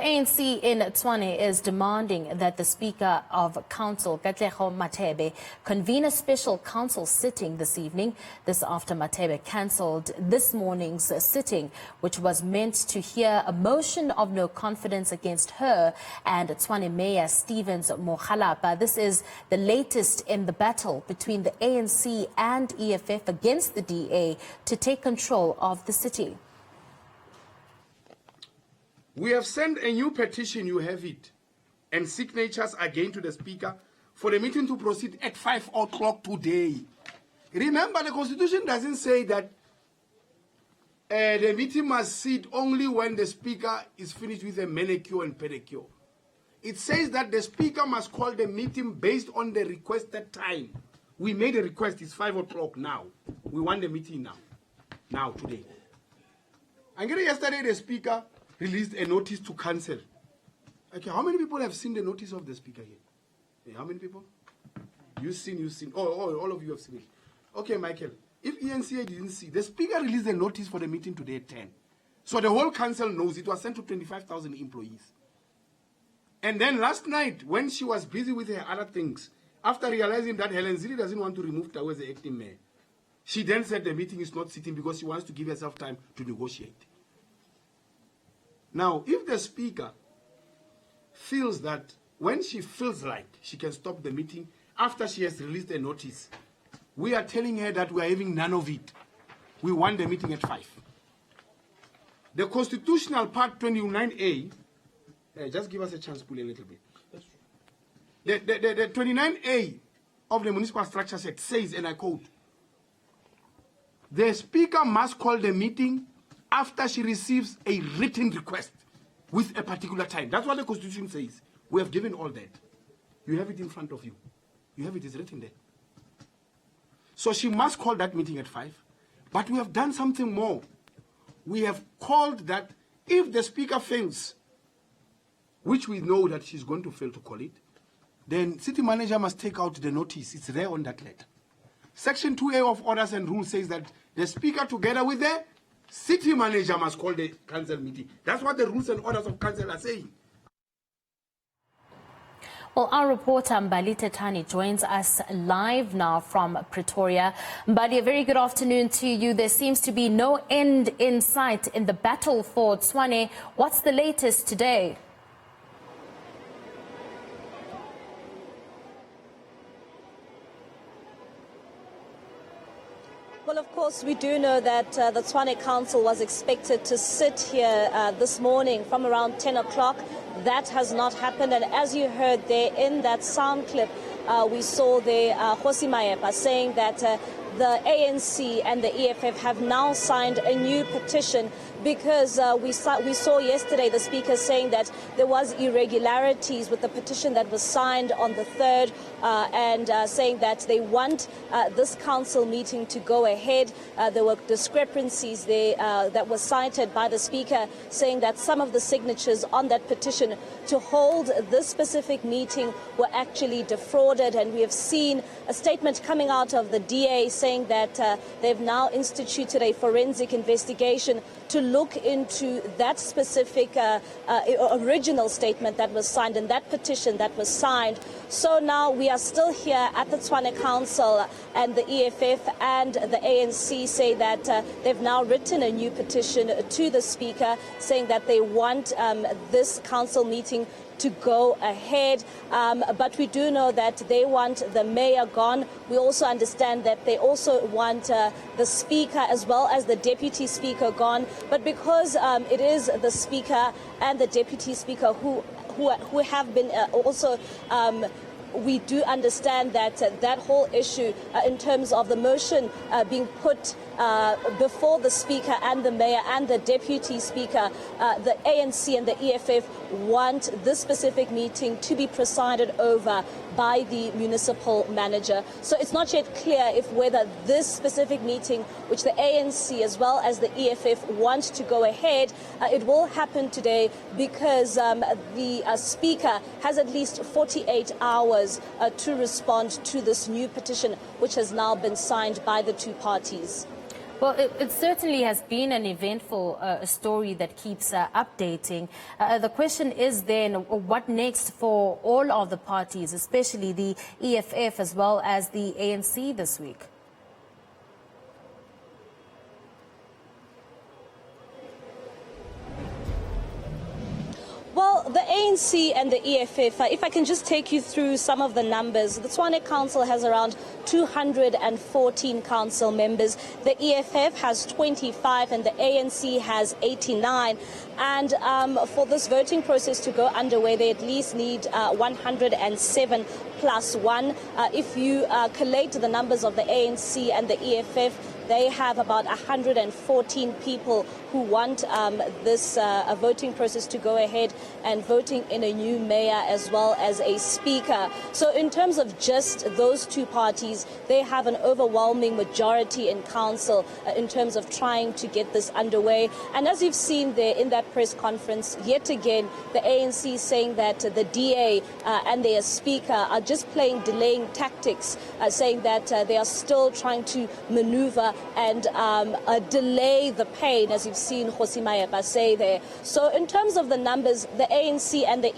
ANC in Tshwane is demanding that the Speaker of Council, Katlego Mathebe, convene a special council sitting this evening. This after Mathebe cancelled this morning's sitting, which was meant to hear a motion of no confidence against her and Tshwane Mayor Stevens Makgalapa. This is the latest in the battle between the ANC and EFF against the DA to take control of the city. We have sent a new petition, you have it, and signatures again to the Speaker for the meeting to proceed at 5 o'clock today. Remember, the Constitution doesn't say that the meeting must sit only when the Speaker is finished with a manicure and pedicure. It says that the Speaker must call the meeting based on the requested time. We made a request, it's 5 o'clock now. We want the meeting now, today. And yesterday the Speaker released a notice to cancel. Okay, how many people have seen the notice of the Speaker here? Hey, how many people? You've seen. Oh, all of you have seen it. Okay, Michael, if ENCA didn't see, the Speaker released a notice for the meeting today at 10. So the whole council knows it was sent to 25,000 employees. And then last night, when she was busy with her other things, after realizing that Helen Zille doesn't want to remove Tawe as the acting mayor, she then said the meeting is not sitting because she wants to give herself time to negotiate. Now, if the Speaker feels that when she feels like she can stop the meeting after she has released a notice, we are telling her that we are having none of it. We want the meeting at 5. The constitutional part 29A, just give us a chance, pull a little bit. The 29A of the Municipal Structures Act says, and I quote, the Speaker must call the meeting after she receives a written request with a particular time. That's what the Constitution says. We have given all that. You have it in front of you. You have it, it's written there. So she must call that meeting at 5. But we have done something more. We have called that if the Speaker fails, which we know that she's going to fail to call it, then City Manager must take out the notice. It's there on that letter. Section 2A of Orders and Rules says that the Speaker together with the City Manager must call the council meeting. That's what the rules and orders of council are saying. Well, our reporter Mbali Thethani joins us live now from Pretoria. Mbali, a very good afternoon to you. There seems to be no end in sight in the battle for Tshwane. What's the latest today? Well, of course, we do know that the Tshwane Council was expected to sit here this morning from around 10 o'clock. That has not happened. And as you heard there in that sound clip, we saw the Kgosi Mayepa saying that the ANC and the EFF have now signed a new petition because we saw yesterday the Speaker saying that there was irregularities with the petition that was signed on the 3rd and saying that they want this council meeting to go ahead. There were discrepancies there that were cited by the Speaker saying that some of the signatures on that petition to hold this specific meeting were actually defrauded, and we have seen a statement coming out of the DA saying that they've now instituted a forensic investigation to look into that specific original statement that was signed and that petition that was signed. So now we are still here at the Tshwane Council, and the EFF and the ANC say that they've now written a new petition to the Speaker saying that they want this council meeting to go ahead, but we do know that they want the mayor gone. We also understand that they also want the Speaker as well as the Deputy Speaker gone, but because it is the Speaker and the Deputy Speaker who have been also we do understand that that whole issue in terms of the motion being put before the Speaker and the Mayor and the Deputy Speaker, the ANC and the EFF want this specific meeting to be presided over by the municipal manager. So it's not yet clear if whether this specific meeting, which the ANC as well as the EFF want to go ahead, it will happen today because the Speaker has at least 48 hours to respond to this new petition, which has now been signed by the two parties. Well, it certainly has been an eventful story that keeps updating. The question is then, what next for all of the parties, especially the EFF as well as the ANC this week? Well, the ANC and the EFF, if I can just take you through some of the numbers. The Tshwane Council has around 214 council members. The EFF has 25 and the ANC has 89. And for this voting process to go underway, they at least need 107 plus 1. If you collate the numbers of the ANC and the EFF, they have about 114 people who want this voting process to go ahead and voting in a new mayor as well as a speaker. So in terms of just those two parties, they have an overwhelming majority in council in terms of trying to get this underway. And as you've seen there in that press conference, yet again, the ANC saying that the DA and their speaker are just playing delaying tactics, saying that they are still trying to maneuver and delay the pain, as you've seen Kgosi Mayepa say there. So in terms of the numbers, the ANC and the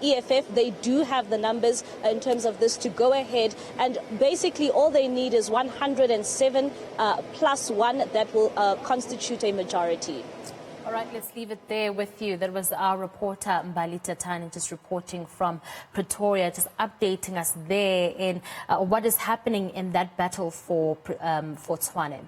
EFF, they do have the numbers in terms of this to go ahead, and basically all they need is 107 plus 1 that will constitute a majority. All right, let's leave it there with you. That was our reporter, Mbali Thethani, just reporting from Pretoria, just updating us there in what is happening in that battle for Tshwane.